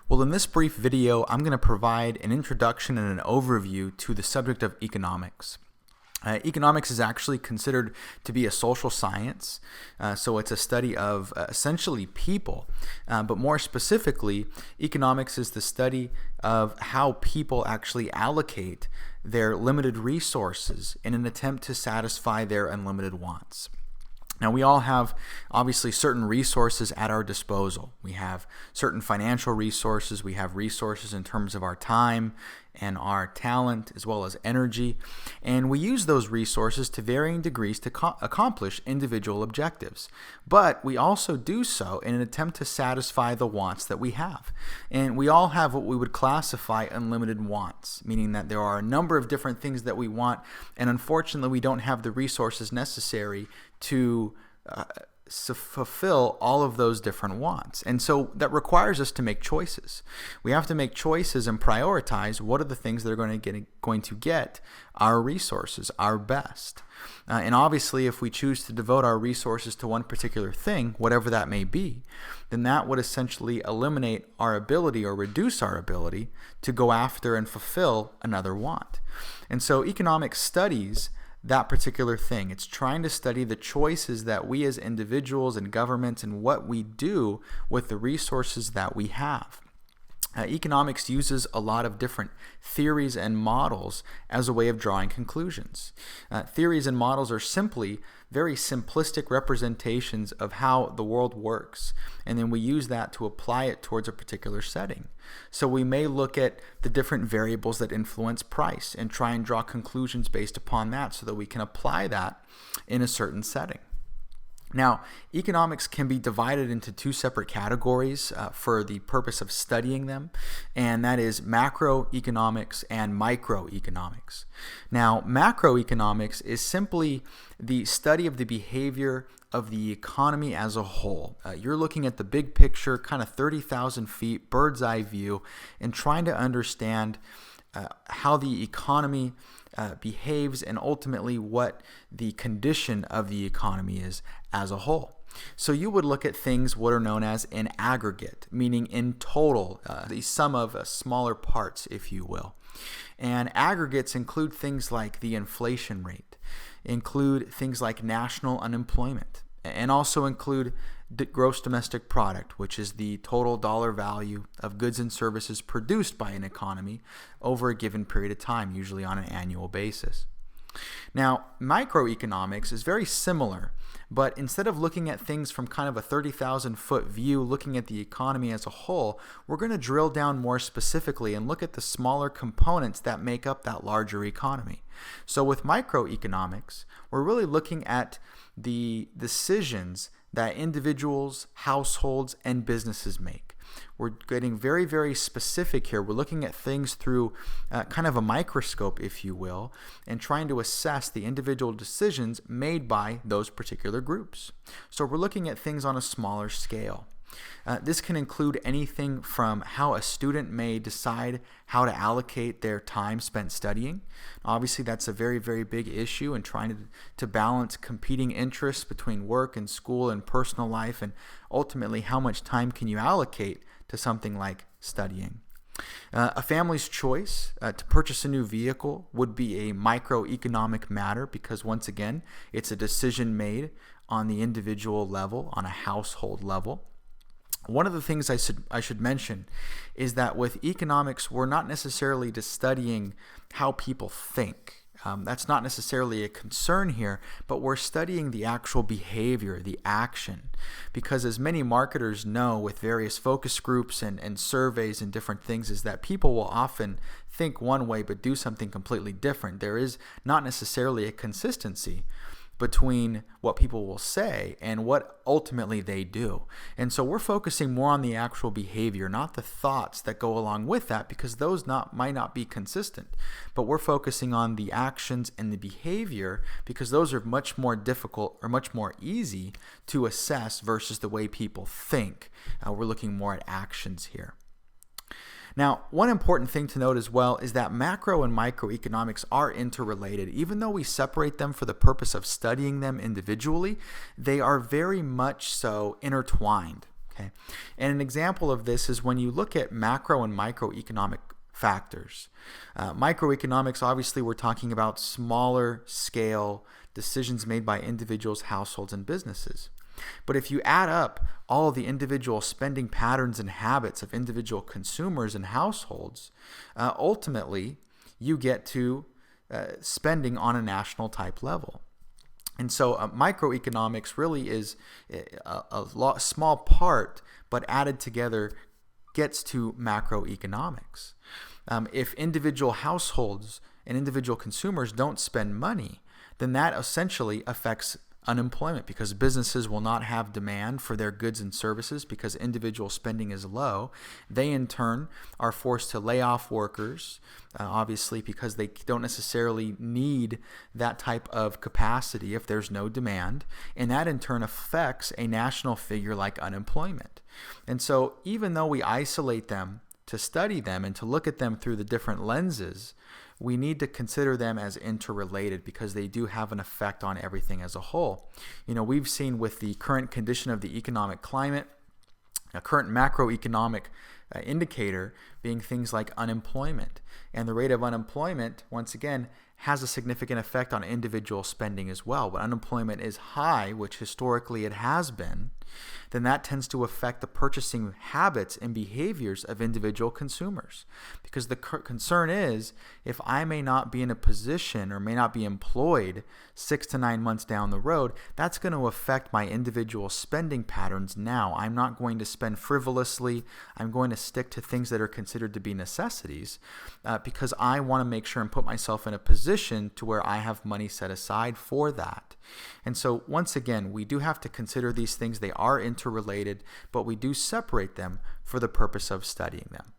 Well, in this brief video, I'm going to provide an introduction and an overview to the subject of economics. Economics is actually considered to be a social science, so it's a study of essentially people, but more specifically, economics is the study of how people actually allocate their limited resources in an attempt to satisfy their unlimited wants. Now, we all have obviously certain resources at our disposal. We have certain financial resources. We have resources in terms of our time and our talent as well as energy. And we use those resources to varying degrees to accomplish individual objectives. But we also do so in an attempt to satisfy the wants that we have. And we all have what we would classify unlimited wants, meaning that there are a number of different things that we want. And unfortunately, we don't have the resources necessary to fulfill all of those different wants. And so that requires us to make choices. We have to make choices and prioritize what are the things that are going to get our resources, our best. And obviously, if we choose to devote our resources to one particular thing, whatever that may be, then that would essentially eliminate our ability or reduce our ability to go after and fulfill another want. And so economics studies that particular thing. It's trying to study the choices that we as individuals and governments and what we do with the resources that we have. Economics uses a lot of different theories and models as a way of drawing conclusions. Theories and models are simply very simplistic representations of how the world works, and then we use that to apply it towards a particular setting. So we may look at the different variables that influence price and try and draw conclusions based upon that so that we can apply that in a certain setting. Now, economics can be divided into two separate categories for the purpose of studying them, and that is macroeconomics and microeconomics. Now, macroeconomics is simply the study of the behavior of the economy as a whole. You're looking at the big picture, kind of 30,000 feet, bird's eye view, and trying to understand how the economy behaves and ultimately what the condition of the economy is as a whole. So you would look at things what are known as in aggregate, meaning in total, the sum of smaller parts, if you will. And aggregates include things like the inflation rate, include things like national unemployment, and also include the gross domestic product, which is the total dollar value of goods and services produced by an economy over a given period of time, usually on an annual basis. Now, microeconomics is very similar, but instead of looking at things from kind of a 30,000 foot view, looking at the economy as a whole, we're going to drill down more specifically and look at the smaller components that make up that larger economy. So with microeconomics, we're really looking at the decisions that individuals, households, and businesses make. We're getting very, very specific here. We're looking at things through kind of a microscope, if you will, and trying to assess the individual decisions made by those particular groups. So we're looking at things on a smaller scale. This can include anything from how a student may decide how to allocate their time spent studying. Obviously, that's a very, very big issue in trying to balance competing interests between work and school and personal life, and ultimately how much time can you allocate to something like studying. A family's choice to purchase a new vehicle would be a microeconomic matter because, once again, it's a decision made on the individual level, on a household level. One of the things I should mention is that with economics, we're not necessarily just studying how people think. That's not necessarily a concern here, but we're studying the actual behavior, the action. Because as many marketers know with various focus groups and surveys and different things is that people will often think one way but do something completely different. There is not necessarily a consistency between what people will say and what ultimately they do. And so we're focusing more on the actual behavior, not the thoughts that go along with that, because those might not be consistent. But we're focusing on the actions and the behavior because those are much more difficult or much more easy to assess versus the way people think. We're looking more at actions here. Now, one important thing to note as well is that macro and microeconomics are interrelated. Even though we separate them for the purpose of studying them individually, they are very much so intertwined. Okay, and an example of this is when you look at macro and microeconomic factors. Microeconomics, obviously, we're talking about smaller scale decisions made by individuals, households, and businesses. But if you add up all of the individual spending patterns and habits of individual consumers and households, ultimately you get to spending on a national type level. And so microeconomics really is a small part, but added together gets to macroeconomics. If individual households and individual consumers don't spend money, then that essentially affects unemployment, because businesses will not have demand for their goods and services because individual spending is low. They in turn are forced to lay off workers, obviously, because they don't necessarily need that type of capacity if there's no demand. And that in turn affects a national figure like unemployment. And so even though we isolate them to study them and to look at them through the different lenses, we need to consider them as interrelated because they do have an effect on everything as a whole. We've seen with the current condition of the economic climate, a current macroeconomic indicator being things like unemployment. And the rate of unemployment, once again, has a significant effect on individual spending as well. When unemployment is high, which historically it has been, then that tends to affect the purchasing habits and behaviors of individual consumers. Because the concern is, if I may not be in a position or may not be employed 6 to 9 months down the road, that's going to affect my individual spending patterns now. I'm not going to spend frivolously. I'm going to stick to things that are considered to be necessities because I want to make sure and put myself in a position to where I have money set aside for that. And so once again, we do have to consider these things. They are interrelated, but we do separate them for the purpose of studying them.